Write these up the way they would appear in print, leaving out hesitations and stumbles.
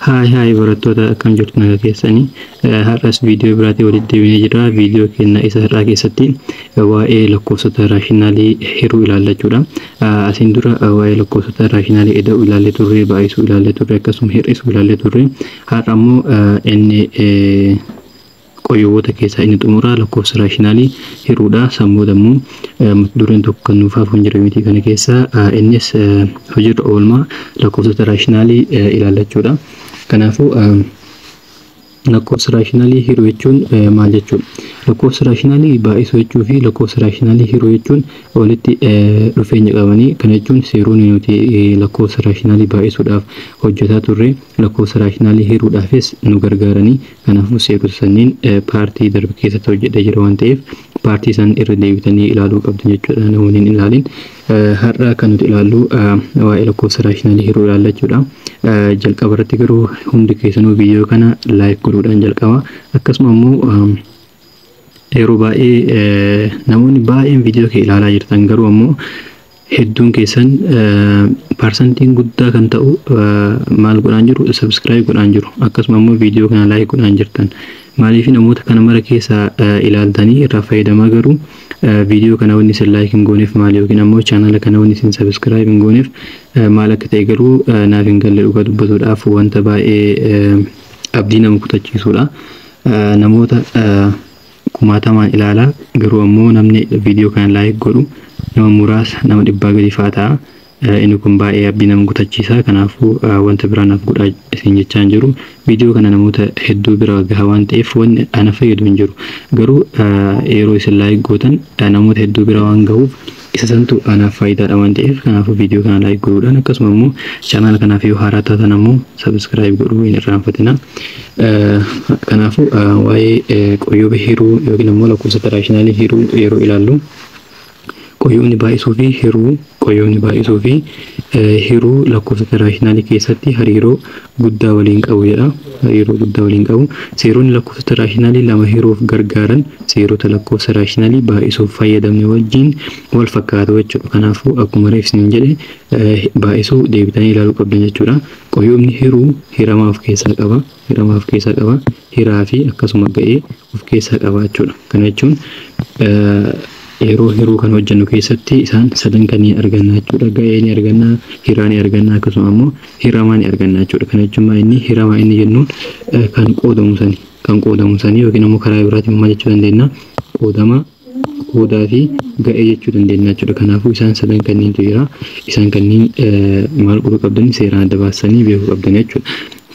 Hai barattoota akkam jirtu nagaa keessanii har'as viidiyoo biraatii walitti deebinee jira. Viidiyoo keenya isa har'aa keessatti waa'ee lakkoofsota raashinaalii hiruu ilaallachuudha. Asiin dura waa'ee lakkoofsota raashinaalii eda'uu ilaallee turre, baay'isuu ilaallee turre, akkasuma hir'isuu ilaallee turre. Har'a immoo inni qoyyoota keessaa inni xumuraa lakkoofsa raashinaalii hiruudha. Sammuu immoo dureen tokko kan nuuf hafuun jira miti kana keessaa innis hojiirra oolmaa lakkoofsota raashinaalii ilaallachuudha. Kanaafuu lakkoofsa raashinaalii hiruu jechuun maal jechuudha? Lakkoofsa raashinaalii baay'isuu jechuu fi lakkoofsa raashinaalii hiruu jechuun walitti dhufeenya qabanii. Kana jechuun seeronni nuti lakkoofsa raashinaalii baay'isuudhaaf hojjetaa turre lakkoofsa raashinaalii hiruudhaafis nu gargaaranii. Kanaafuu seerota sanniin paartii darbe keessatti hojjedhee jira waan ta'eef paartii san irra deebitanii ilaaluu qabdu jechuudha. Namoonni hin ilaalin har'a kan nuti ilaallu waa'ee lakkoofsa raashinaalii hiruu ilaallachuudha. Jalqaba irratti garuu hundi keessanuu viidiyoo kana laayik godhuudhaan jalqaba. Akkasuma immoo yeroo baay'ee namoonni baay'een viidiyoo kee ilaalaa jirtan garuu ammoo hedduun keessan parsantiin guddaa kan ta'u maal godhaan jiru? Subscribe godhaan jiru. Akkasuma immoo viidiyoo kana laayik godhaan jirtan. Maaliif namoota kana mara keessaa ilaaltanii irraa fayyadamaa garuu viidiyoo kana wanni isin laayik hin gooneef maal yookiin ammoo chaanala kana wanni isin subscribe hin gooneef maal akka ta'e garuu naaf hin galle dhugaa dubbatuudhaaf wanta baay'ee abdii nama kutachiisuudha. Namoota kumaatamaan ilaalaa garuu ammoo namni viidiyoo kana laayik godhu nama muraasa nama 100 gadi fa'aa ta'a. Inni kun baay'ee abdii nama kutachiisa. Kanaafuu wanta biraa naaf godhaa isin jechaa hin jiru. Viidiyoo kana namoota hedduu bira gahaa waan ta'eef wanni ana fayyadu hin jiru. Garuu yeroo isin laayik gootan namoota hedduu bira waan gahuuf isa santu anaaf faayidaadha waan ta'eef kanaafuu viidiyoo kana laayik godhuudhaan akkasuma immoo chaanala kanaaf yoo haaraa taatan ammoo subscribe godhuu hin irraanfatina. Kanaafuu waa'ee qoyyoo hiruu yookiin ammoo lakkoofsota raashinaalii hiruu yeroo ilaallu qoyyoonni baay'isuu fi hiruu hiruu lakkoofsota raashinaalii keessatti hariiroo guddaa waliin qabu jedha. Hariiroo guddaa waliin qabu. Seeronni lakkoofsota raashinaalii lama hiruuf gargaaran seerota lakkoofsa raashinaalii baay'isuuf fayyadamne wajjin wal fakkaatu jechuudha. Kanaafuu akkuma reefsiniin jedhe baay'isuu deebitanii ilaaluu qabdan jechuudha. Qoyyoonni hiruu hiramaa of keessaa qaba. Hiraa fi akkasuma ga'ee of keessaa qaba jechuudha. Kana jechuun yeroo hiruu kan hojjennu keessatti isaan sadan kanneen arganna jechuudha. Ga'ee ni arganna, hiraa ni arganna, akkasuma immoo hiramaa ni arganna jechuudha. Kana jechuun inni hiramaa inni jennuun kan qoodamu sanii yookiin immoo karaa biraatiin maal jechuu dandeenya? Qoodaa fi ga'ee jechuu dandeenya jechuudha. Kanaafuu isaan sadan kanneentu jira. Isaan kanneen maal godhuu qabdan? Seeraan adda baasanii beekuu qabdan jechuudha.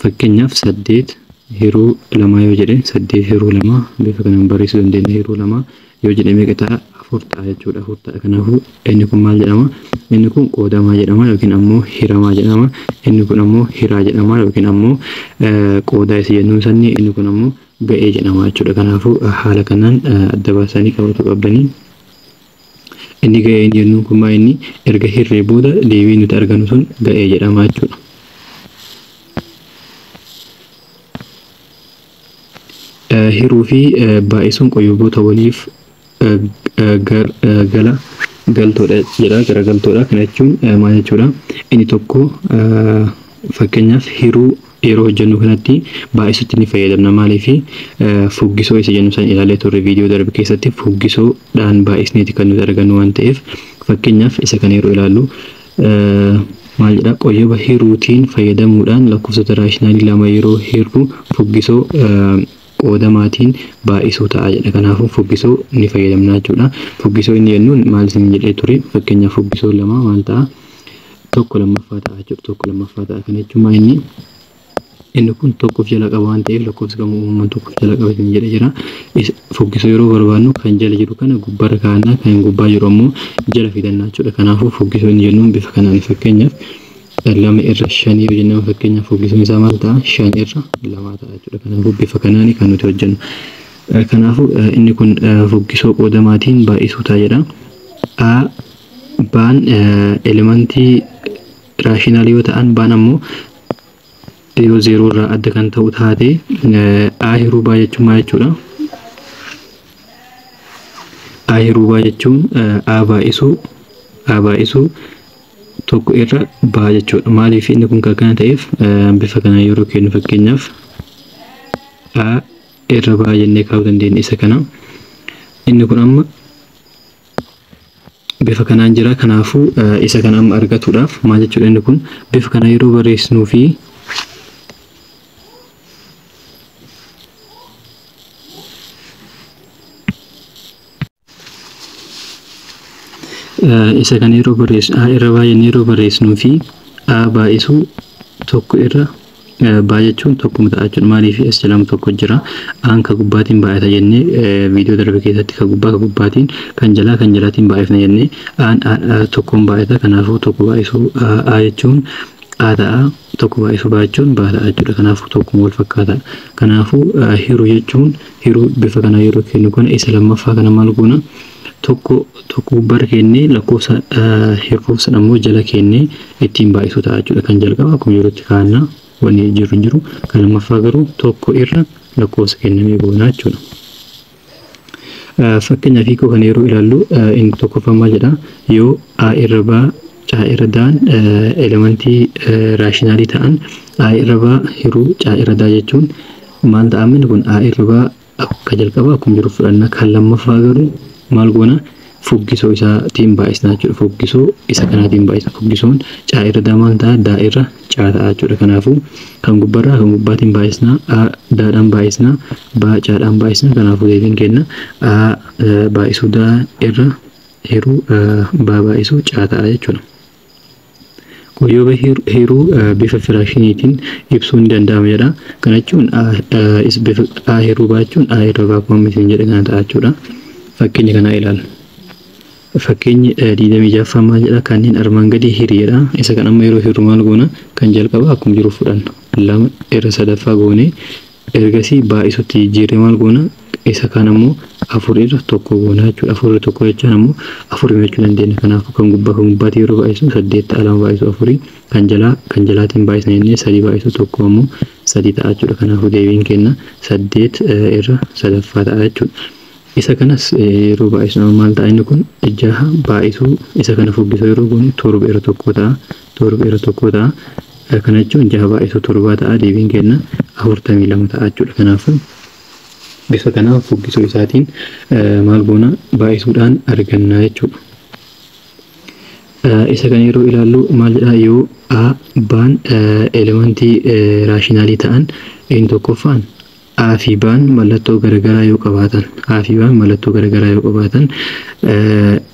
Fakkeenyaaf 8 hiruu 2 yoo jedhe 8 hiruu 2 bifa kanaan barreessuu dandeenya. Hiruu 2 yoo jedhe meeqa ta'a? 4 ta'a jechuudha. 4 ta'a. Kanaafuu inni kun maal jedhama? Inni kun qoodamaa jedhama yookiin ammoo hiramaa jedhama. Inni kun ammoo hiraa jedhama yookiin ammoo qoodaa isa jennuun sanni inni kun ammoo ga'ee jedhama jechuudha. Kanaafuu haala kanaan adda baasanii qabachuu qabdanii. Inni ga'ee inni jennuun kun maa inni erga hirree booda deebii nuti argannu sun ga'ee jedhama jechuudha. Hiruu fi baay'isuun qoyyoota waliif galtoodha jedha. Garagaltoodha. Kana jechuun maal jechuudha? Inni tokko fakkeenyaaf hiruu yeroo hojjennu kanatti baay'isuutti ni fayyadamna. Maaliif fuggisoo isa jennu san ilaalee turre viidiyoo darbe keessatti fuggisoodhaan baay'isneeti kan nuti argannu waan ta'eef fakkeenyaaf isa kana yeroo ilaallu maal jedha? Qoyyoo hiruutiin fayyadamuudhaan lakkoofsota raashinaalii lama yeroo hirru fuggisoo qoodamaatiin baay'isuu ta'a jedha. Kanaafuu fuggisoo ni fayyadamna jechuudha. Fuggisoo inni jennuun maal isin jedhee ture? Fakkeenyaaf fuggisoo lama maal ta'a? Tokko lammaffaa ta'a jechuudha. Tokko lammaffaa ta'a. Kana jechuun inni kun tokkoof jala qaba waan ta'eef lakkoofsa gamoo uumamaan tokkoof jala qaba isin jedhee jira. Fuggisoo yeroo barbaadnu kan jala jiru kana gubbaarra kaa'annaa, kan gubbaa jiru ammoo jala fidannaa jechuudha. Kanaafuu fuggisoo inni jennuun bifa kanaan fakkeenyaaf 2 irra 5 yoo jennu fakkeenyaaf fuggisuun isaa maal ta'a? 5 irra 2 ta'a jechuudha. Kanaafuu bifa kanaan kan nuti hojjennu. Kanaafuu inni kun fuggisoo qoodamaatiin baay'isuu ta'a jedha. Baan elementii raashinaalii yoo ta'an baan ammoo yoo 0 irraa adda kan ta'u taate hiruu baa jechuun maal jechuudha? Hiruu baa jechuun baay'isuu tokko irra baa jechuudha. Maaliif inni kun kana ta'eef bifa kana yeroo kennu fakkeenyaaf a irra baa jennee kaa'uu dandeenya isa kana. Inni kun amma bifa kanaan jira. Kanaafuu isa kana amma argatuudhaaf maal jechuudha inni kun bifa kana yeroo barreessinuu fi isa kana yeroo barreessu a irra baa jennee yeroo barreessinuu fi a baay'isuu tokko irra baa jechuun tokkuma ta'a jechuudha. Maaliif as jalaa tokko jira. Aan ka gubbaatiin baay'ata jennee viidiyoo darbe keessatti ka gubbaatiin kan jalaatiin baay'ifna jennee aan tokkoon baay'ata. Kanaafuu tokko baay'isuu a jechuun a ta'a, tokko baay'isuu baa jechuun baa ta'a jechuudha. Kanaafuu tokkuma wal fakkaata. Kanaafuu hiruu jechuun hiruu bifa kana yeroo kennu kana isa lammaffaa kana maal goona tokko gubbaarra kennee lakkoofsa hiruu sana immoo jala kennee ittiin baay'isuu ta'a jechuudha. Kan jalqaba akkuma yerootti kaa'annaa wanni jiru kan lammaffaa garuu tokko irra lakkoofsa kennamee goonaa jechuudha. Fakkeenyaaf hiikoo kana yeroo ilaallu inni tokkoffaa maal jedha yoo a irra baa caa irra daan elementii raashinaalii ta'an a irra baa hiruu caa irra daa jechuun maal ta'a inni kun a irra baa akka jalqaba akkuma jiru fudhanna. Kan lammaffaa garuu maal goona fuggisoo isaatiin baay'isnaa jechuudha. Fuggisoo isa kanaatiin baay'isna. Fuggisoon caa irra daa maal ta'a daa irra caa ta'a jechuudha. Kanaafuu kan gubbarraa kan gubbaatiin baay'isnaa daadhaan baay'isnaa baa caadhaan baay'isnaa. Kanaafuu deebiin kenna baay'isuu daa irra hiruu baa baay'isuu caa ta'a jechuudha. Yoo hiruu bifa firaashiniitiin ibsuun ni danda'ama jedha. Kana jechuun bifa hiruu baa jechuun irra baa kuma mitiin jedha kana ta'a jechuudha. Fakkeenya kana ilaala. Fakkeenyi 26ffaa maal jedha kanneen armaan gadii hiriyeedha. Isa kan amma yeroo hiruu maal goona kan jalqaba akkuma jiru fudhanna. Lama irra sadaffaa goone ergasii baay'isutti jijjiirree maal goona isa kan ammoo afur irra tokko goona jechuudha. Afur irra tokko jechaan ammoo afur jechuu dandeenya. Kanaafuu kan gubbaatti yeroo baay'isu 8 ta'a, lama baay'isu 4 kan jalaatiin baay'isna jennee 3 baay'isu tokko ammoo 3 ta'a jechuudha. Kanaafuu deebiin kenna 8 irra sadaffaa ta'a jechuudha. Isa kanas yeroo baay'isnu maal ta'a inni kun jaha baay'isuu isa kana fuggisoo yeroo goonu 7 irra tokko ta'a. 7 irra tokko ta'a. Kana jechuun jaha baay'isuu 7 ta'a. Deebiin kenna 42 ta'a jechuudha. Kanaafuu bifa kana fuggisoo isaatiin maal goona baay'isuudhaan arganna jechuudha. Isa kana yeroo ilaallu maal jedha yoo a baan elementii raashinaalii ta'an inni tokkoffaan A fi baan mallattoo garaagaraa yoo qabaatan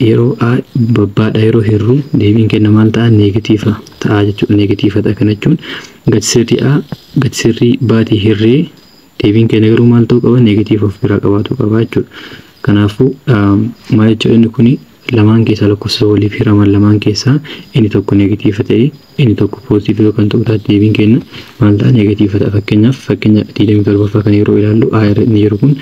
yeroo a babbaadha yeroo hirru deebiin kenna maal ta'a neegatiifa ta'a jechuudha. Neegatiifa ta'a. Kana jechuun gadsirrii a gadsirrii baatii hirree deebiin kenna garuu maal ta'uu qaba neegatiifa of biraa qabaatu qaba jechuudha. Kanaafuu maal jechuudha inni kuni lamaan keessaa lakkoofsa waliif hiraman lamaan keessaa inni tokko neegatiifa ta'e inni tokko poozitiiva kan ta'u taate deebiin kenna maal ta'a neegatiifa ta'a. Fakkeenya 27ffaa kan yeroo ilaallu a inni jiru kun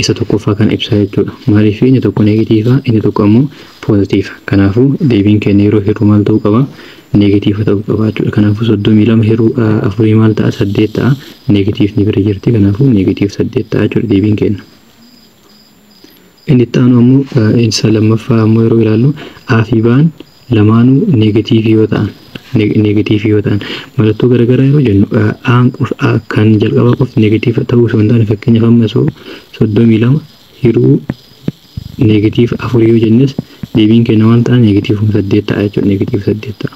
isa tokkoffaa kan ibsaa jechuudha. Maaliif inni tokko neegatiiva inni tokko ammoo poozitiiva. Kanaafuu deebiin kenna yeroo hirru maal ta'uu qaba neegatiiva ta'uu qaba jechuudha. Kanaafuu 32 hirru afurii maal ta'a 8 ta'a. Neegatiivni bira jirti. Kanaafuu neegatiiv 8 ta'a jechuudha deebiin kenna. Inni ta'an ammoo isa lammaffaa ammoo yeroo ilaallu a fi baan lamaanuu neegatiivii yoo ta'an mallattoo garaagaraa yeroo jennu kan jalqabaa qofti neegatiiva ta'uu osoo hin taane fakkeenyaaf amma 32 hiruu neegatiiva 4 yoo jennes deebiin kenna maal ta'a neegatiivuma 8 ta'a jechuudha. Neegatiiva 8 ta'a.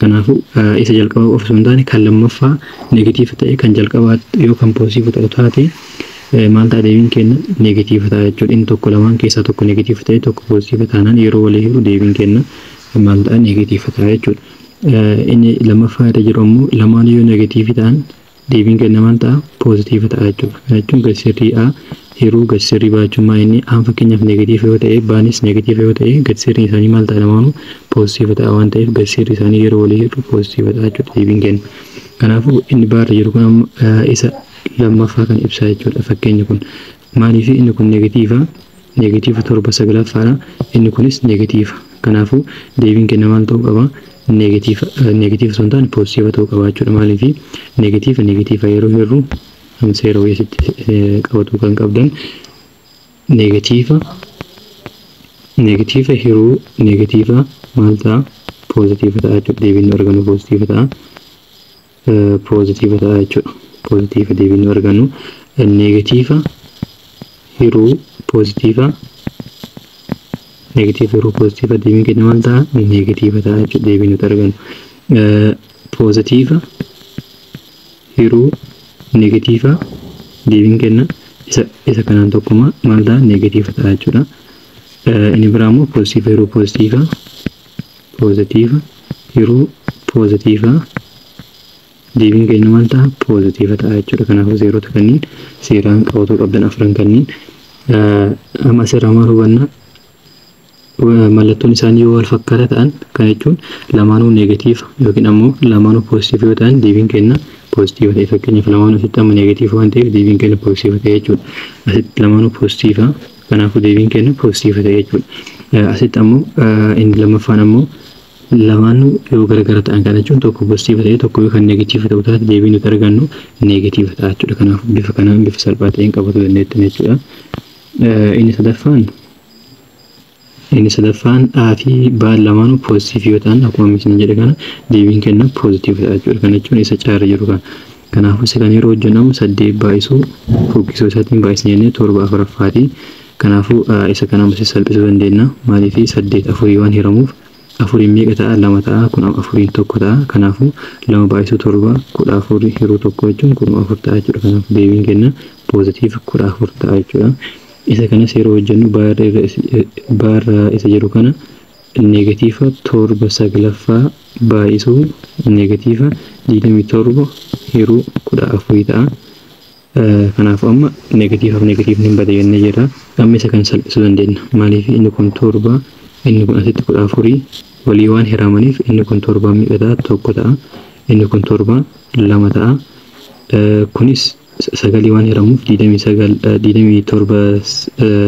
Kanaafuu isa jalqabaa qofa osoo hin taane kan lammaffaa neegatiiva ta'e kan jalqabaa yoo kan poozitiiva ta'u taate maal ta'a deebiin kenna neegatiiva ta'a jechuudha. Inni tokko lamaan keessaa tokko neegatiiva ta'e tokko poozitiiva taanaan yeroo walii hiru deebiin kenna maal ta'a neegatiiva ta'a jechuudha. Inni lammaffaa irra jiru ammoo lamaan yoo neegatiivi ta'an deebiin kenna maal ta'a poozitiiva ta'a jechuudha. Kana jechuun gadsirrii a hiruu gadsirrii baachummaa inni aan fakkeenyaaf neegatiiva yoo ta'e baanis neegatiiva yoo ta'e gadsirrii isaanii maal ta'a lamaanuu poozitiiva ta'a waan ta'eef gadsirrii isaanii yeroo walii hiru poozitiiva ta'a jechuudha deebiin kenna. Kanaafuu inni baarra jiru kun isa lammaffaa kan ibsaa jechuudha. Fakkeenyi kun maaliif inni kun neegatiiva 7/9 inni kunis neegatiiva. Kanaafuu deebiin kenna maal ta'uu qaba neegatiiva osoo hin taane poozitiiva ta'uu qaba jechuudha. Maaliif neegatiiva yeroo hirru seera wayii qabatu kan qabdan neegatiiva hiruu neegatiiva maal ta'a positive ta'a jechuudha. Deebiin nu argannu positive ta'a. Positive ta'a jechuudha. Positive deebiin nu argannu. Negative hiruu positive. Negative hiruu positive deebiin kenna maal ta'a? Negative ta'a jechuudha. Deebiin nuti argannu. Positive hiruu negative deebiin kenna isa kanaan tokkuma maal ta'a? Negative ta'a jechuudha. Inni biraa immoo positive hiruu positive hiruu positive deebiin kenna maal ta'a? Positive ta'a jechuudha. Kanaafuu zeerota kanniin seeraan qabatu qabdan afran kanniin amma asirraa maal hubanna? Mallattoon isaanii yoo wal fakkaata ta'an kan jechuun lamaanuu negative yookiin ammoo lamaanuu positive yoo ta'an deebiin kenna positive ta'e. Fakkeenyaaf lamaanuu asitti amma negative waan ta'eef deebiin kenna positive ta'e jechuudha. Asitti lamaanuu positive kanaafuu deebiin kenna positive ta'e jechuudha. Asitti ammoo inni lammaffaan ammoo lamaanuu yoo garagara ta'an kan jechuun tokko positive ta'e tokko yoo kan negative ta'u taate deebiin nuti argannu negative ta'a jechuudha. Kanaafuu bifa kanaan bifa salphaa ta'een qabatu dandeettan jechuudha. Inni sadaffaan A fi B lamaanuu positive yoo ta'an akkuma misni jedhe kana deebiin kenna positive ta'a jechuudha. Kana jechuun isa caara jiru kana. Kanaafuu isa kan yeroo hojjennamu 8 baay'isuu fooqqisuu isaatiin baay'isnee jennee 7 afuraffaati. Kanaafuu isa kana amma salphisuu dandeenya. Maaliif 8 afurii waan hiramuuf afuriin meeqa ta'a? 2 ta'a. Kun afuriin tokko ta'a. Kanaafuu 2 baay'isuu 7 14 hiruu tokko jechuun kun 4 ta'a jechuudha. Kanaafuu deebiin kenna positive 14 ta'a jechuudha. Isa kanas yeroo hojjennu baarra isa jedhu kana negatiiva 7 saglaffaa baay'isuu negatiiva 27 hiruu 14 ta'a. Kanaaf amma negatiivni bada jennee jirra. Amma isa kan salphisuu dandeenya. Maaliif inni kun 7 inni kun asitti 14 walii waan hiramaniif inni kun 7 meeqa ta'a? 1 ta'a. Inni kun 7 2 ta'a. Kunis sagalii waan hiramuuf 27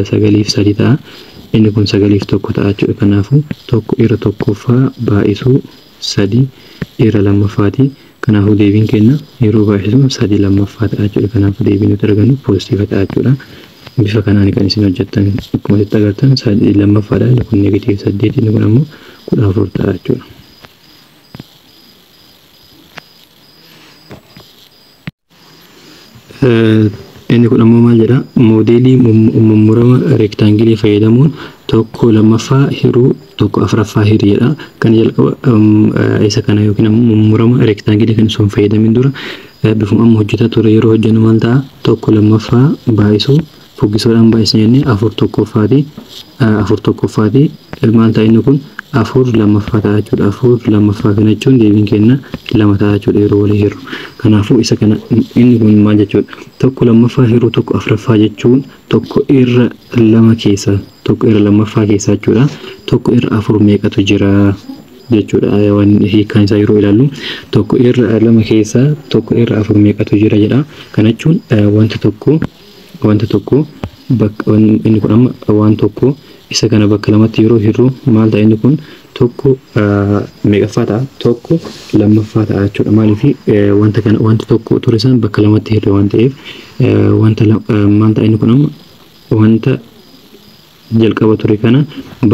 sagaliif 3 ta'a. Inni kun sagaliif 1 ta'a jechuudha. Kanaafuu tokko irra tokkoffaa baay'isuu 3 irra lammaffaati. Kanaafuu deebiin kenna yeroo baay'isu 3 lammaffaa ta'a jechuudha. Kanaafuu deebiin nuti argannu positive ta'a jechuudha. Bifa kanaan kan isin hojjettan akkuma itti agartan 3 lammaffaadha. Inni kun negative 8 inni kun ammoo 14 ta'a jechuudha. Inni kun ammoo maal jedha? Moodeelii mummurama reektaangilii fayyadamuun tokko lammaffaa hiruu tokko afuraffaa hirii jedha. Kan jalqaba isa kana yookiin ammoo mummurama reektaangilii kan osoo hin fayyadamin dura bifuma amma hojjetaa ture yeroo hojjennu maal ta'a? Tokko lammaffaa baay'isuu foggisuudhaan baay'isne jennee 4 tokkoffaati. Maal ta'a inni kun 4 lammaffaa ta'a jechuudha. 4 lammaffaa kana jechuun deebiin kenna 2 ta'a jechuudha yeroo walii hirru. Kanaafuu isa kana inni kun maal jechuudha? Tokko lammaffaa hiruu tokko afuraffaa jechuun tokko irra lama keessa tokko irra lammaffaa keessa jechuudha. Tokko irra 4 meeqatu jira jechuudha. Waan hiikaan isaa yeroo ilaallu tokko irra 2 keessa tokko irra 4 meeqatu jira jedha. Kana jechuun wanta tokko bakka inni kun amma waan tokko isa kana bakka lamatti yeroo hirru maal ta'a? Inni kun tokko meeqaffaa ta'a? Tokko lammaffaa ta'a jechuudha. Maaliif wanta tokko ture san bakka lamatti hirre waan ta'eef maal ta'a? Inni kun amma wanta jalqaba ture kana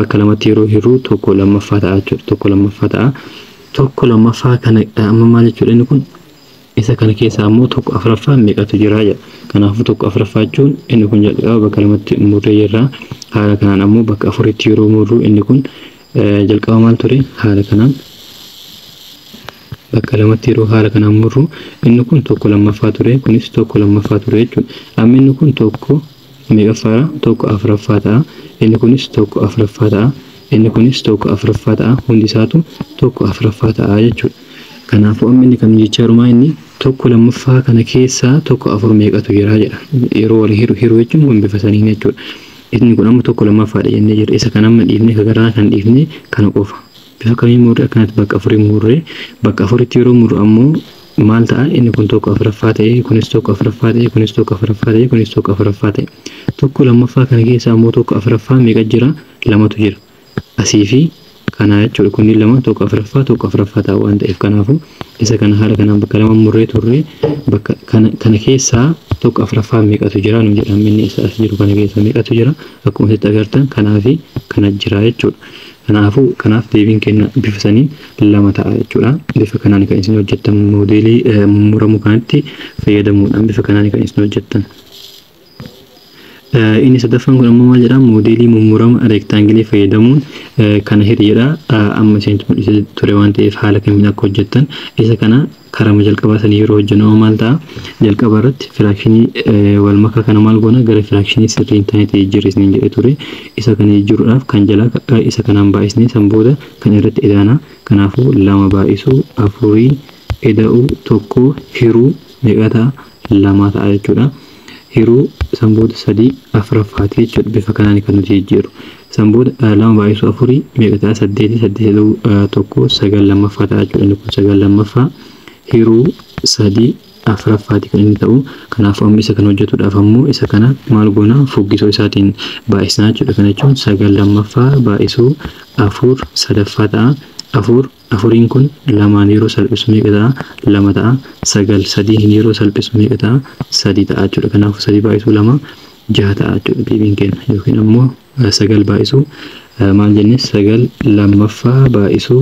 bakka lamatti yeroo hirru tokko lammaffaa ta'a jechuudha. Tokko lammaffaa ta'a. Tokko lammaffaa kana amma maal jechuudha? Inni kun isa kana keessa ammoo tokko afuraffaa meeqatu jira jedha. Kanaafuu tokko afuraffaa jechuun inni kun jalqaba bakka lamatti murree jirra. Haala kanaan ammoo bakka afuritti yeroo murru inni kun jalqaba maal ture? Haala kanaan bakka lamatti yeroo haala kanaan murru inni kun tokko lammaffaa ture. Kunis tokko lammaffaa ture jechuudha. Amma inni kun tokko meeqaffaadha? Tokko afuraffaa ta'a. Inni kunis tokko afuraffaa ta'a. Inni kunis tokko afuraffaa ta'a. Hundi isaatu tokko afuraffaa ta'a jechuudha. Kanaafuu amma inni kan jechaa jiru inni tokko lammaffaa kana keessaa tokko afur meeqatu jira jedha. Yeroo wal hiruu jechuun kun bifa saniin jechuudha. Inni kun amma tokko lammaffaadha jennee jirra. Isa kan amma dhiifne garaa kan dhiifne kana qofa. Bifa kamiin murree akkanatti bakka afurii murree bakka afuritti yeroo murru ammoo maal ta'a? Inni kun tokko afuraffaa ta'e, kunis tokko afuraffaa ta'e, kunis tokko afuraffaa ta'e, kunis tokko afuraffaa ta'e. Tokko lammaffaa kana keessaa ammoo tokko afuraffaa meeqa jira? 2tu jira. Asii fi kana jechuudha. Kunniin lama tokko afuraffaa ta'a waan ta'eef kanaafuu isa kana haala kanaan bakka lama murree turre bakka kana keessaa tokko afuraffaa meeqatu jira nu jedhama. Inni isa as jiru kana keessa meeqatu jira? Akkuma itti agartan kanaa fi kana jira jechuudha. kanaaf deebiin kenna bifa sanii lama ta'a jechuudha. Bifa kanaan kan isin hojjettan moodeelii mummuramu kanatti fayyadamuudhaan bifa kanaan kan isin hojjettan. Inni sadaffaan kun ammoo maal jedhama? Moodeelii mummurama reektaangilee fayyadamuun kana hiriira amma isin mul'isee ture waan ta'eef haala kamiin akka hojjettan isa kana karama jalqabaa sanii yeroo hojjennu maal ta'a? Jalqaba irratti firaakshinii wal makaa kana maal goona gara firaakshinii sirrii hin taane ta'e jijjiirrisnee jedhee ture. Isa kana jijjiiruudhaaf kan jalaa isa kanaan baay'isnee san booda kan irratti idaana. Kanaafuu 2 baay'isuu 4 ida'uu 1 hiruu meeqa ta'a? 2 ta'a jechuudha. Hiruu san booda 3 afuraffaati jechuudha. Bifa kanaan kan nuti jijjiirru. San booda 2 baay'isuu 4 meeqa ta'a? 8 8 ida'uu 1 9 lammaffaa ta'a jechuudha. Inni kun 9 lammaffaa. Hiruu 3 afuraffaati kan inni ta'u. Kanaaf amma isa kan hojjetuudhaaf ammoo isa kana maal goona? Fuggisoo isaatiin baay'isnaa jechuudha. Kana jechuun 9 lammaffaa baay'isuu 4 sadaffaa ta'a. 4 kun 2 yeroo salphisu meeqa ta'a? 2 ta'a. 9 3 yeroo salphisu meeqa ta'a? 3 ta'a jechuudha. Kanaaf 3 baay'isuu 2 6 ta'a jechuudha deebiin kenna. Yookiin ammoo 9 baay'isuu maal jenne? 9 lammaffaa baay'isuu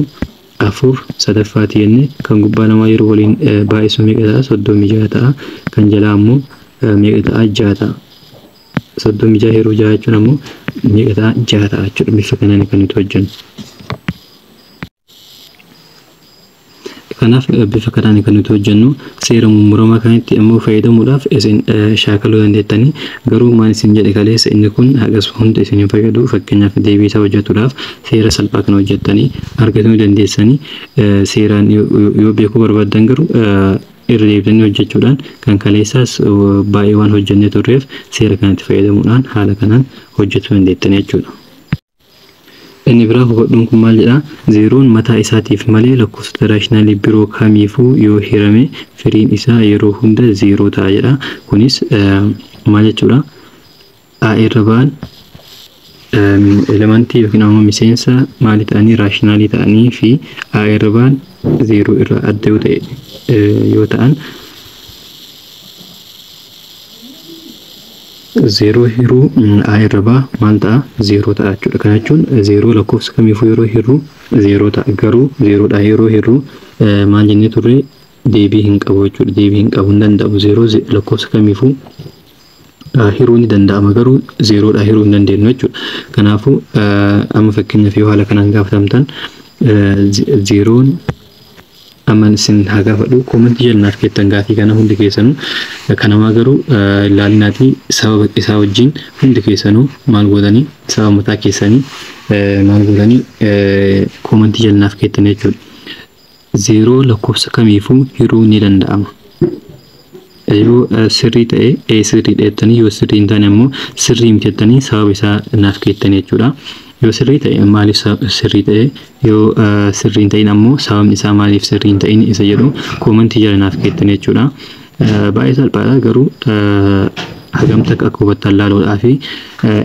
4 sadaffaati jenne kan gubbaa namaa yeroo waliin baay'isu meeqa ta'a? 36 ta'a. Kan jalaa ammoo meeqa ta'a? 6 ta'a. 36 yeroo 6 jechuun ammoo meeqa ta'a? 6 ta'a jechuudha. Bifa kanaan kan nuti hojjennu. Kanaaf bifa kanaan kan nuti hojjennu seera mummuramaa kanatti ammoo fayyadamuudhaaf isin shaakaluu dandeettanii garuu maal isin jedhe kaleessa inni kun hagas hunda isin hin fayyadu. Fakkeenyaaf deebii isaa hojjetuudhaaf seera salphaa kan hojjettanii argatuu dandeessanii seeraan yoo beekuu barbaaddan garuu irra deebitanii hojjechuudhaan kan kaleessaas baay'ee waan hojjennee turreef seera kanatti fayyadamuudhaan haala kanaan hojjechuu dandeettanii jechuudha. Inni biraa hubadhuun kun maal jedha? Zeeroon mataa isaatiif malee lakkoofsota raashinaali biroo kamiifuu yoo hirame firiin isaa yeroo hunda 0 ta'a jedha. Kunis maal jechuudha? A irra ba'an elementii yookiin ammoo miseensa maali ta'anii? Raashinaalii ta'anii fi A irra ba'an 0 irra adda yoo ta'an 0 hiruu A irra ba'a maal ta'a? 0 ta'a jechuudha. Kana jechuun 0 lakkoofsa kamiifuu yeroo hirru 0 ta'a. Garuu 0 dha yeroo hirru maal jennee turre? Deebii hin qabu jechuudha. Deebii hin qabu hin danda'amu. 0 lakkoofsa kamiifuu hiruu ni danda'ama garuu 0 dha hiruu hin dandeenyu jechuudha. Kanaafuu amma fakkeenyaaf yoo haala kanaan gaafatamtan 0 aman isin haa gaafadhu koomentii jalnaaf keettan gaafii kana hundi keessanuu kanamaa garuu ilaalinaati sababa isaa wajjin hundi keessanuu maal godhanii sababa mataa keessanii maal godhanii koomentii jalnaaf keettan jechuudha. 0 lakkoofsa kamiifuu hiruu ni danda'ama. Yoo sirrii ta'e sirrii dheettanii yoo sirrii hin taane ammoo sirrii miteettanii sababa isaa naaf keettan jechuudha. Yoo sirrii ta'e maaliif sirrii ta'e yoo sirrii hin ta'in ammoo sababni isaa maaliif sirrii hin ta'in isa jedhu koomentii jala naaf keettan jechuudha. Baay'ee salphaadha garuu hagamta akka hubattan laaluudhaa fi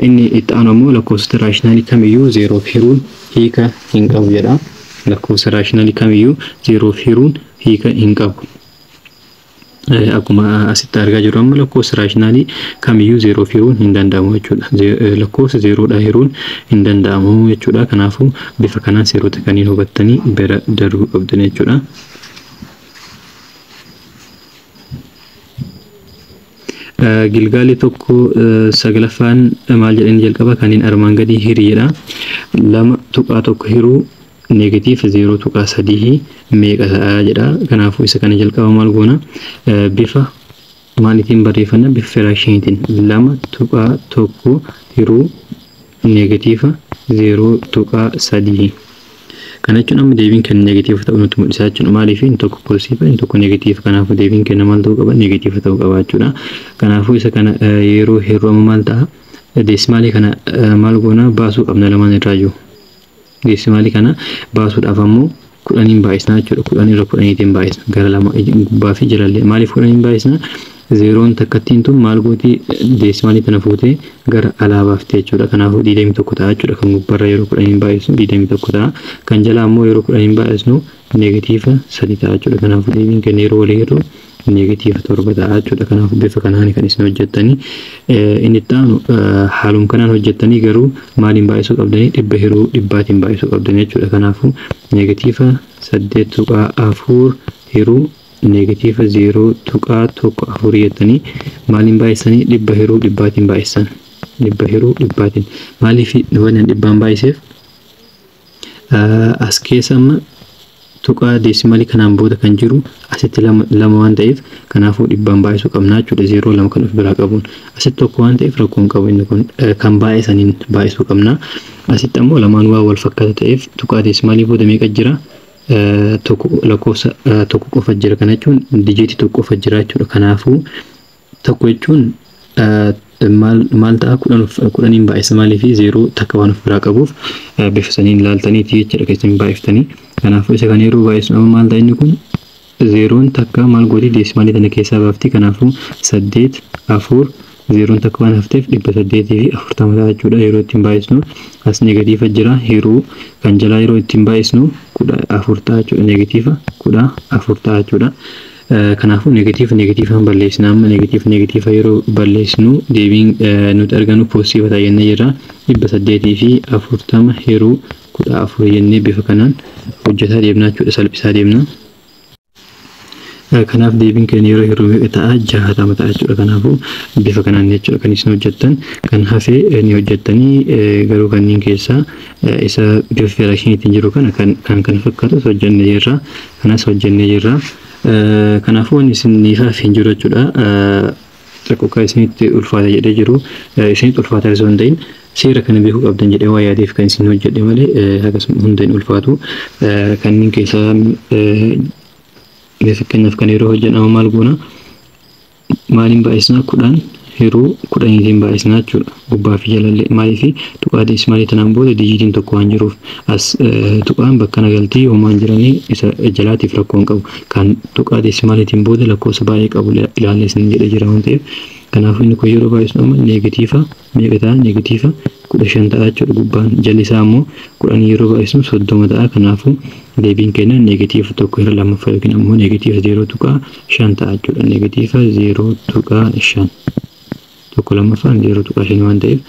inni itti aanu ammoo lakkoofsota raashinaalii kamiyyuu 0 hiruun hiika hin qabu jedha. Lakkoofsa raashinaalii kamiyyuu 0 hiruun hiika hin qabu. Akkuma asitti argaa jirru amma lakkoofsa raashinaalii kamiyyuu 0 hiruun hin danda'amu jechuudha. Lakkoofsa 0 dha hiruun hin danda'amu jechuudha. Kanaafuu bifa kanaan seerota kaniin hubattanii bira darbuu qabdan jechuudha. Gilgaalii tokko saglaffaan maal jedhanii jalqaba kaniin armaan gadii hiriidha. 2 tuqaa tokko hiruu negative 0 tuqaa 3 meeqa ta'a jedha. Kanaafuu isa kana jalqaba maal goona? Bifa maalitiin barreeffanna? Bifa firaakshiniitiin 2 tuqaa tokko hiruu negative 0 tuqaa 3. Kana jechuun amma deebiin kenna negatiiva ta'uu nutti mul'isa jechuudha. Maaliif inni tokko poozitiiva inni tokko negatiiva. Kanaafuu deebiin kenna maal ta'uu qaba? Negatiiva ta'uu qaba jechuudha. Kanaafuu isa kana yeroo hir'amu maal ta'a? Deesimaalii kana maal goona? Baasuu qabna lamaan irraa jiru. Deesimaalii kana baasuudhaaf ammoo 10 baay'isna jechuudha. 10 irra 10tiin baay'isna. Gara lama gubbaa fi jalallee. Maaliif 10 baay'isna? 0 takkattiin tun maal gooti? Deesimaalii kana fuutee gara alaa baaftee jechuudha. Kanaafuu 21 ta'a jechuudha. Kan gubbarra yeroo 10 baay'isnu 21 ta'a. Kan jalaa ammoo yeroo 10 baay'isnu negatiiva 3 ta'a jechuudha. Kanaafuu deebiin kenna yeroo walii hir'u negatiiva 7 ta'a jechuudha. Kanaafuu bifa kanaan kan isin hojjettanii inni itti aanu haaluma kanaan hojjettanii garuu maaliin baay'isuu qabdanii dhibba hiruu dhibbaatiin baay'isuu qabdanii jechuudha. Kanaafuu negatiiva 8.4 hiruu negatiiva 0.14 jettanii maaliin baay'isanii dhibba hiruu dhibbaatiin baay'isan. Dhibba hiruu dhibbaatiin maaliif waan dhibbaan baay'iseef as keessa amma tuqaa deesimalii kanaan booda kan jiru asitti lama waan ta'eef kanaafuu dhibbaan baay'isuu qabna jechuudha. 0 kan of biraa qabuun asitti tokko waan ta'eef rakkoon qabu inni kun kan baay'isaniin baay'isuu qabna. Asitti ammoo lamaan waa wal fakkaata ta'eef tuqaa deesimalii booda meeqa jira? Tokko lakkoofsa tokko qofa jira. Kana jechuun dijiitii tokko qofa jira jechuudha. Kanaafuu tokko jechuun maal ta'a? 10 baay'isa maaliif 0 takka waan of biraa qabuuf bifa saniin ilaaltaniiti jechuudha keessatti baay'iftanii. Kanaafuu isa kan yeroo baay'isu maal ta'a inni kun 0 takka maal godhi deesimalii tana keessaa baafti. Kanaafuu 8 4 0 takka waan hafteef 840 ta'a jechuudha. Yeroo ittiin baay'isnu as negatiiva jira. Hiruu kan jalaa yeroo ittiin baay'isnu 14 ta'a jechuudha. Negatiiva 14 ta'a jechuudha. Kanaafuu negatiiva balleessina. Amma negatiiva yeroo balleessinu deebiin nuti arganu poositiva ta'a jennee jirra. 840 hiruu 14 jennee bifa kanaan hojjetaa deemna jechuudha. Salphisaa deemna. Kanaaf deebiin keenya yeroo hiruu meeqa ta'a? 60 ta'a jechuudha. Kanaafuu bifa kanaan jechuudha kan isin hojjettan. Kan hafee ni hojjettanii garuu kanneen keessaa isa bifa firaashiniitiin jiru kana kan fakkaatu hojjennee jirra. Kanas hojjennee jirra. Kanaafuu wanni isiniif hin jiru jechuudha. Xiqqoo isinitti ulfaata jedhee jiru. Isinitti ulfaata osoo hin ta'in seera kana beekuu qabdan jedhee waa yaadeef kan isin hojjedhe malee akkasuma hunda hin ulfaatu. Kanneen keessaa fakkeenyaaf kan yeroo hojjennamu maal goona? Maaliin baay'isnaa? 10 hiruu 10tiin baay'isnaa jechuudha. Gubbaa fi jalallee maaliif tuqaa deesimalii tanaan booda dijiitiin tokko waan jiruuf as tuqaan bakka nagaltii homaan jiranii isa jalaatiif rakkoon qabu. Kan tuqaa deesimaliitiin booda lakkoofsa baay'ee qabu ilaalle isin jedhee jira waan ta'eef kanaafuu inni kun yeroo baay'isnu amma negatiiva meeqa ta'a? Negatiiva 15 ta'a jechuudha. Gubbaan jalli isaa ammoo 10 yeroo baay'isnu 30 ta'a. Kanaafuu deebiin keenya negatiiva tokko irra lammaffaa yookiin ammoo negatiiva 0.5 ta'a jechuudha. Negatiiva 0.5 tokko lammaffaan 0.5 waan ta'eef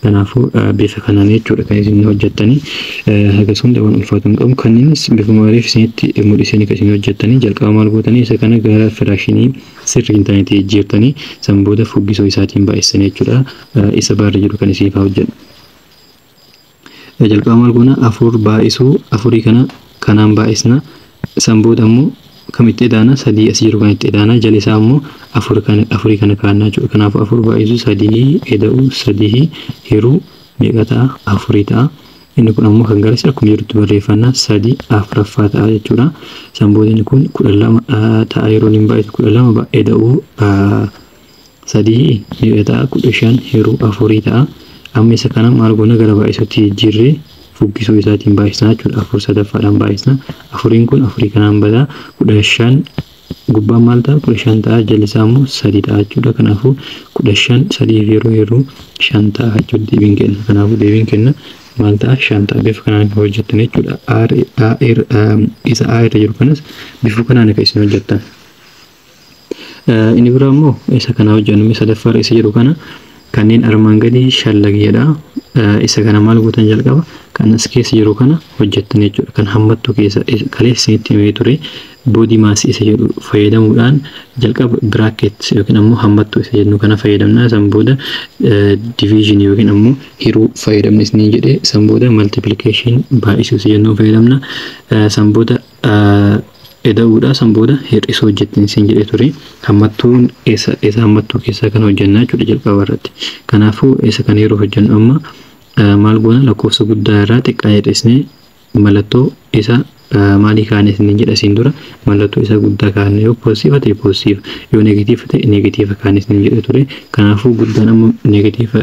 kanaafuu bifa kanaan jechuudha kan isin hojjettanii akkasuma waan ulfaatu hin qabu. Kanneenis bifa maaliif isinitti mul'isanii kan isin hojjettanii jalqaba maal gootanii isa kana gara firaashinii sirrii intarneetii jijjiirtanii san booda fuggisoo isaatiin baay'isanii jechuudha. Isa baarra jiru kan isiniif hojjedhu. Jalqaba maal goona? 4 baay'isuu 4 kanaan baay'isna. San booda ammoo kamitti edaana? 3 as jiru kan itti edaana. Jala isaa ammoo 4 kana kaannaa jechuudha. Kanaafuu 4 baay'isuu 3 eda'uu 3 hiruu meeqa ta'a? 4 ta'a. Inni kun ammoo kan garas akkuma jirutti barreeffannaa 3 afuraffaa ta'a jechuudha. San booda inni kun 12 ta'a. Yeroo inni baay'isu 12 eda'uu 3 meeqa ta'a? 15 hiruu 4 ta'a. Amma isa kana maal goona? Gara baay'isuutti jijjiirree fuggisoo isaatiin baay'isna jechuudha. 4 sadaffaadhaan baay'isna. 4 kun 4 kanaan badaa 15 gubbaan maal ta'a? 15 ta'a. Jalli isaa ammoo 3 ta'a jechuudha. Kanaafuu 15 3 yeroo 5 ta'a jechuudha deebiin keenya. Kanaafuu deebiin keenya maal ta'a? 5 ta'a. Bifa kanaan hojjettan jechuudha. Isa A irra jiru kanas bifa kanaan akka isin hojjettan. Inni biraa ammoo isa kana hojjennu sadaffaa isa jiru kana kanneen armaan gadii shallagiyadha. Isa kana maal gootan jalqaba kan as keessa jiru kana hojjettan jechuudha. Kan hammattu keessa kaleessa isinitti himee ture boodii maasii isa jedhu fayyadamuudhaan jalqaba biraaket yookiin ammoo hammattu isa jennu kana fayyadamna. San booda diviizhin yookiin ammoo hiruu fayyadamna isiniin jedhee san booda maltipliikeeshin baay'isuu isa jennu fayyadamna. San booda eda'uudha. San booda hir'isuu hojjettin isin jedhee ture. Hammattuun isa hammattuu keessaa kan hojjennaa jechuudha jalqaba irratti. Kanaafuu isa kan yeroo hojjennu amma maal goona? Lakkoofsa guddaa irraa xiqqaa hir'isnee mallattoo isa maalii kaane isin jedha isin dura mallattoo isa guddaa kaane yoo poositiva ta'e poositiva yoo negatiiva ta'e negatiiva kaane isin jedhee ture. Kanaafuu guddaan amma negatiiva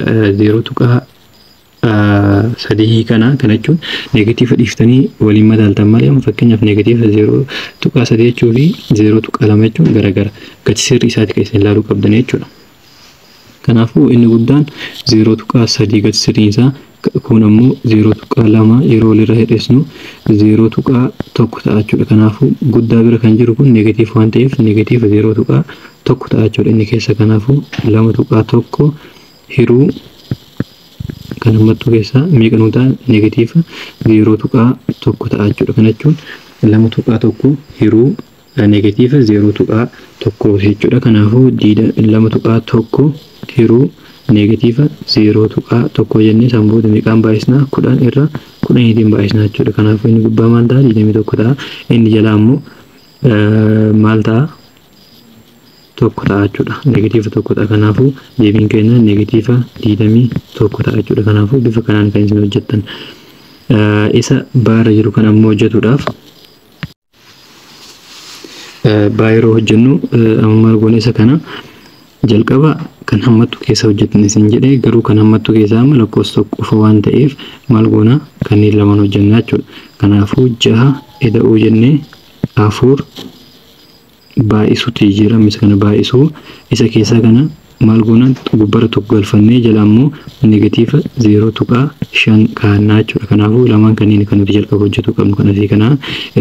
0.3 kana jechuun negatiiva dhiiftanii waliin madaaltan malee amma fakkeenyaaf negatiiva 0.3 jechuu fi 0.2 jechuun garagara gati sirrii isaati kan isin ilaaluu qabdan jechuudha. Kanaafuu inni guddaan 0.3 gati sirriin isaa kun ammoo 0.2 yeroo walirra hir'isnu 0.1 ta'a jechuudha. Kanaafuu guddaa bira kan jiru kun negatiif waan ta'eef negatiif 0.1 ta'a jechuudha inni keessa. Kanaafuu 2.1 hiruu kan hammattu keessa meeqa nu ta'a negatiif 0.1 ta'a jechuudha. Kana jechuun 2.1 hiruu negatiif 0.1 jechuudha. Kanaafuu 2.1 hiruu negatiif 0.1 jennee sanboota meeqaan baay'isna 10 irra 10 baay'isna jechuudha. Kanaafuu inni gubbaa maal ta'a 21 ta'a. Inni jalaa immoo maal ta'a 1 ta'a jechuudha. Negatiif 1 ta'a. Kanaafuu deebiin keenya negatiif 21 ta'a jechuudha. Kanaafuu bifa kanaan kan isin hojjettan. Isa baara jiru kan ammoo hojjetuudhaaf baay'ee hojjennu amma goone isa kana jalqaba kan hammattu keessa hojjettan isin jedhee garuu kan hammattu keessa amma lakkoofsa tokko qofa waan ta'eef maal goona kanneen lamaan hojjenna jechuudha. Kanaafuu 6 eda'uu jennee 4 baay'isuutti jijjiirama. Isa kana baay'isuu isa keessaa kana maal goona gubbara tokko galfannee jala immoo negatiif 0.5 kaa'annaa jechuudha. Kanaafuu lamaan kanneen kan nuti jalqaba hojjetu qabnu kana fi kana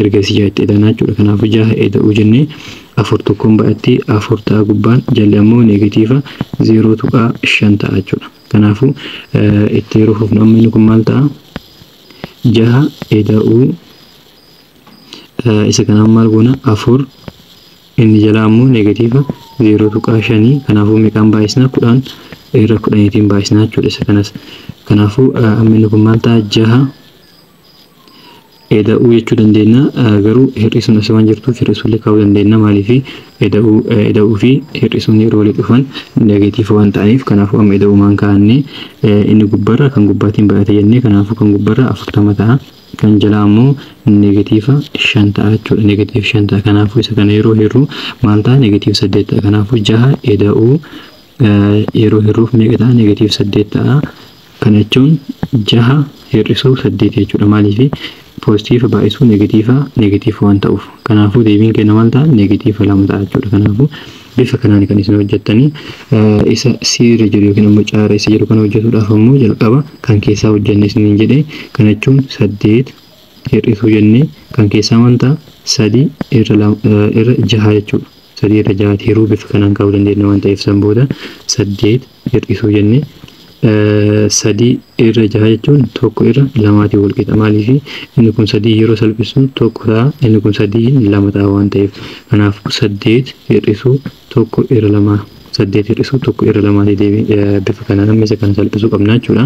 ergasii 6 itti edana jechuudha. Kanaafuu 6 eda'uu jennee 4 tokkoon baay'atti 4 ta'a gubbaan jalli ammoo negatiif 0.5 ta'a jechuudha. Kanaafuu itti yeroo fufnu amma inni kun maal ta'a 6 eda'uu isa kana maal goona 4 inni jala ammoo negatiif 0.5 kanaafuu meeqaan baay'isna 10 irra 10 baay'isna jechuudha isa kanas. Kanaafuu amma inni kun maal ta'a 6 eda'uu jechuu dandeenya. Garuu hir'isuun asii waan jirtuuf hir'isuun kaa'uu dandeenya. Maaliif eda'uu fi hir'isuun yeroo walitti dhufan negatiif waan ta'aniif kanaafuu amma eda'uu maan kaa'annee inni gubbarra kan gubbaatiin baay'ate jennee kanaafuu kan gubbarra 40 ta'a. Kan jala ammoo negatiif 5 ta'a jechuudha. Negatiif 5 ta'a. Kanaafuu isa kana yeroo hirru maal ta'a negatiif 8 ta'a. Kanaafuu 6 eda'uu yeroo hirruuf meeqa ta'a negatiif 8 ta'a. Kana jechuun 6 hir'isuu 8 jechuudha. Maaliif positif baay'isuu negatiif waan ta'uuf. Kanaafuu deebiin keenya maal ta'a negatiif 2 ta'a jechuudha. Kanaafuu bifa kanaan kan isin hojjettanii isa siira jiru yookiin immoo caara isa jedhu kana hojjetuudhaaf ammoo jalqaba kan keessaa hojjenne isiniin jedhee kana jechuun 8 hir'isuu jennee kan keessaa maal ta'a 3 irra 6 jechuudha. 3 irra 6 hiruu bifa kanaan kaa'uu dandeenya waan ta'eef san booda 8 hir'isuu jennee 3 irra 6 jechuun 1 irra 2 wal qixa. Maaliif inni kun 3 yeroo salphisu 1 ta'a inni kun 3 2 ta'a waan ta'eef kanaafuu 8 hir'isuu 1 irra 2 8 hir'isuu 1 irra 2 bifa kanaan amma isa kana salphisuu qabna jechuudha.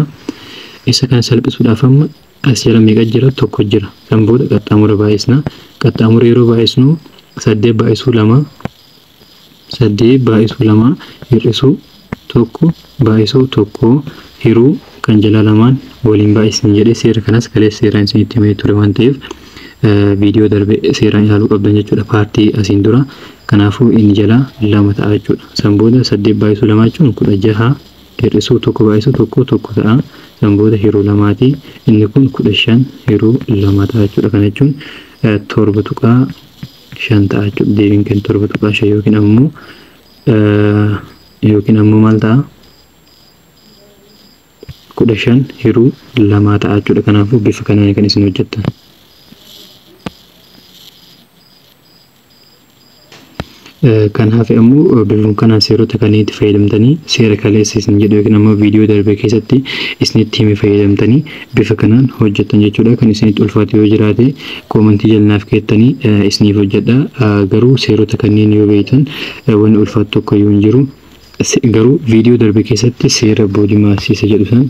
Isa kana salphisuudhaaf amma as jala meeqa jira 1 jira. San booda qaxxaamura baay'isna. Qaxxaamura yeroo baay'isnu 8 baay'isuu 2 8 baay'isuu 2 hir'isuu 1 baay'isuu 1 hiruu kan jala lamaan waliin baay'isni jedhee seera kanas kalee seeraan isinitti himee ture waan ta'eef viidiyoo darbe seeraan ilaaluu qabdan jechuudha paartii asiin dura. Kanaafuu inni jala 2 ta'a jechuudha. San booda 8 baay'isuu 2 jechuun 16 hir'isuu 1 baay'isuu 1 ta'a. San booda hiruu 2ti inni kun 15 hiruu 2 ta'a jechuudha. Kana jechuun 7.5 ta'a jechuudha. Deebiin keenya 7.5 yookiin ammoo maal ta'a 15 hiruu 2 ta'a jechuudha. Kanaafuu bifa kanaan kan isin hojjettan. Kan hafe ammoo bifa kanaan seerota kaniitti fayyadamtanii seera kaleessa isin jedhu yookiin ammoo viidiyoo darbe keessatti isinitti hime fayyadamtanii bifa kanaan hojjettan jechuudha. Kan isinitti ulfaate yoo jiraate koomentii jalnaaf keettanii isiniif hojjedha. Garuu seerota kanneen yoo beektan wanni ulfaatu tokko yoo hin jiru. Garuu viidiyoo darbe keessatti seera boodii maas isa jedhu san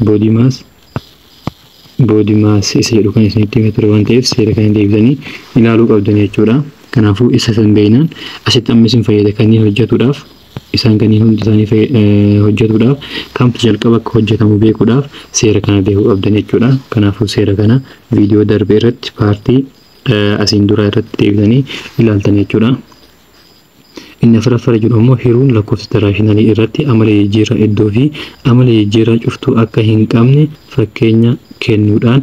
boodii maas isa jedhu kan isinitti hime ture waan ta'eef seera kana deebisanii ilaaluu qabdan jechuudha. Kanaafuu isa san beeknaan asitti amma isin fayyada kanneen hojjetuudhaaf isaan kanneen hundi isaanii hojjetuudhaaf kamtu jalqaba akka hojjetamu beekuudhaaf seera kana beekuu qabdan jechuudha. Kanaafuu seera kana viidiyoo darbe irratti paartii asiin dura irratti deebisanii ilaaltan jechuudha. Inni afuraffaa jiru ammoo hiruun lakkoofsa raashinarii irratti amala jijjiirraa iddoo fi amala jijjiirraa cuftuu akka hin qabne fakkeenya kennuudhaan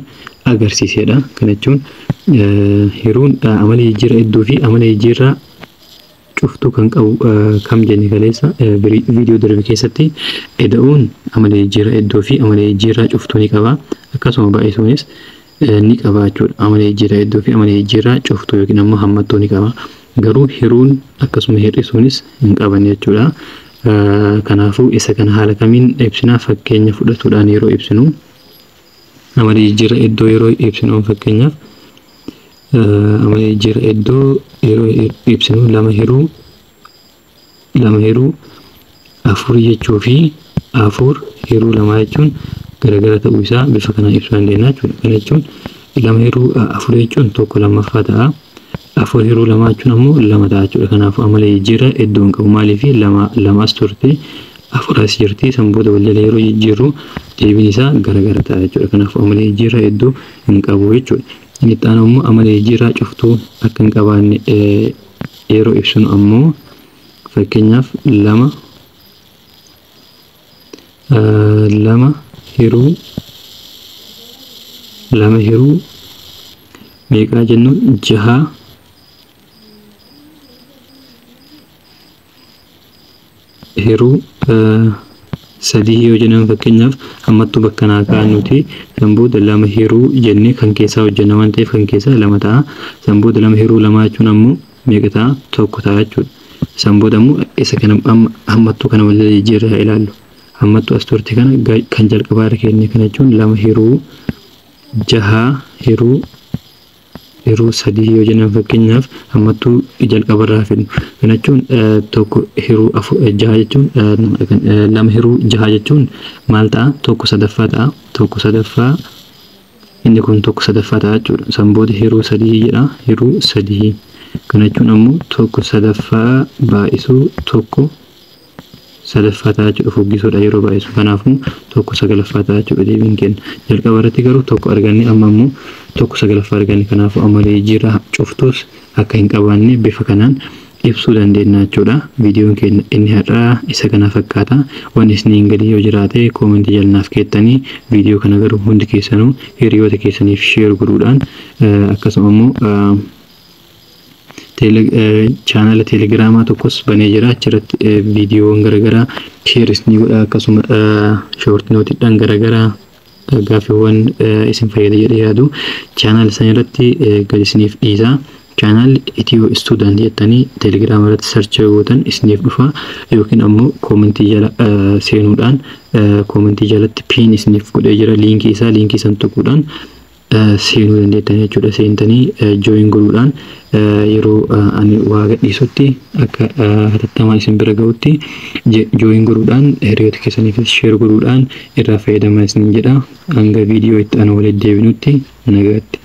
agarsiisedha. Kana jechuun hiruun amala jijjiirraa iddoo fi amala jijjiirraa cuftuu kan qabu kam jenne kaleessa viidiyoo darbe keessatti eda'uun amala jijjiirraa iddoo fi amala jijjiirraa cuftuu ni qaba. Akkasuma baay'isuunis ni qaba jechuudha. Amala jijjiirraa iddoo fi amala jijjiirraa cuftuu yookiin ammoo hammattoo ni qaba. Garuu hiruun akkasuma hir'isuunis hin qaban jechuudha. Kanaafuu isa kana haala kamiin ibsinaa fakkeenya fudhatuudhaan yeroo ibsinu amala jijjiirraa iddoo yeroo ibsinu fakkeenyaaf amala jijjiirraa iddoo yeroo ibsinu lama hiruu afur jechuu fi afur hiruu lama jechuun garagara ta'uu isaa bifa kanaan ibsuu dandeenya jechuudha. Kana jechuun lama hiruu afur jechuun tokko lammaffaa ta'a. Afur hiruu lama jechuun ammoo lama ta'a jechuudha. Kanaafuu amala jijjiirraa iddoo hin qabu. Maaliif lamas turte afur as jirti san booda wallala yeroo jijjiirru deebiin isaa garagara ta'a jechuudha. Kanaafuu amala jijjiirraa iddoo hin qabu jechuudha. Inni itti aanu ammoo amala jijjiirraa cuftuu akka hin qabaanne yeroo ibsinu ammoo fakkeenyaaf lama hiruu meeqaa jennuun jaha hiruu sadii yoo jennan fakkeenyaaf hammattuu bakka naa ka'an nuti san booda lama hiruu jennee kan keessaa hojjenna waan ta'eef kan keessaa lama ta'a. San booda lama hiruu lamaa jechuun ammoo meeqa ta'a? Tokko ta'a jechuudha. San booda ammoo isa kana hammattuu kana wal jijjiirraa ilaallu. Hammattuu as turte kana kan jalqabaa irra kenne kana jechuun lama hiruu jaha hiruu sadii yoo jennan fakkeenyaaf hammattuu jalqaba irraa fidnu. Kana jechuun tokko hiruu jaha jechuun lama hiruu jaha jechuun maal ta'a? Tokko sadaffaa ta'a. Tokko sadaffaa inni kun tokko sadaffaa ta'a jechuudha. San booda hiruu sadii jedha. Hiruu sadii. Kana jechuun ammoo tokko sadaffaa baay'isuu tokko sadaffaa ta'a jechuudha. Foggisuudha yeroo baay'isu. Kanaafuu tokko sagalaffaa ta'a jechuudha deebiin kenna. Jalqaba irratti garuu tokko arganne amma ammoo tokko sagalaffaa arganne. Kanaafuu amala jijjiirraa cuftuus akka hin qabaanne bifa kanaan ibsuu dandeenya jechuudha. Viidiyoon keenya inni har'aa isa kana fakkaata. Waan isiniin gadi yoo jiraate koomentii jalnaaf keessanii viidiyoo kana garuu hundi keessanuu hiriyoota keessaniif sheer godhuudhaan akkasuma ammoo chaanala teelegiraamaa tokkos banee jira. Achirratti viidiyoowwan garaagaraa sheeris ni godha. Akkasuma shoortii nootiidhaan garaagaraa gaaffiiwwan isin fayyada jedhee yaadu chaanala sana irratti gadi isiniif dhiisa. Chaanal Itiyoo Istuudant jettanii teelegiraama irratti sarchii gootan isiniif dhufa yookiin ammoo koomentii jala seenuudhaan koomentii jalatti piin isiniif godhee jira. Liinkii san tuquudhaan seenuu dandeettan jechuudha. Seentanii jooyin godhuudhaan yeroo ani waa gadhiisutti akka hatattamaan isin bira ga'utti jooyin godhuudhaan hiriyoota keessaniif sheer godhuudhaan irraa fayyadamaa isin jedha. Hanga viidiyoo itti aanu walitti deebinutti nagaatti.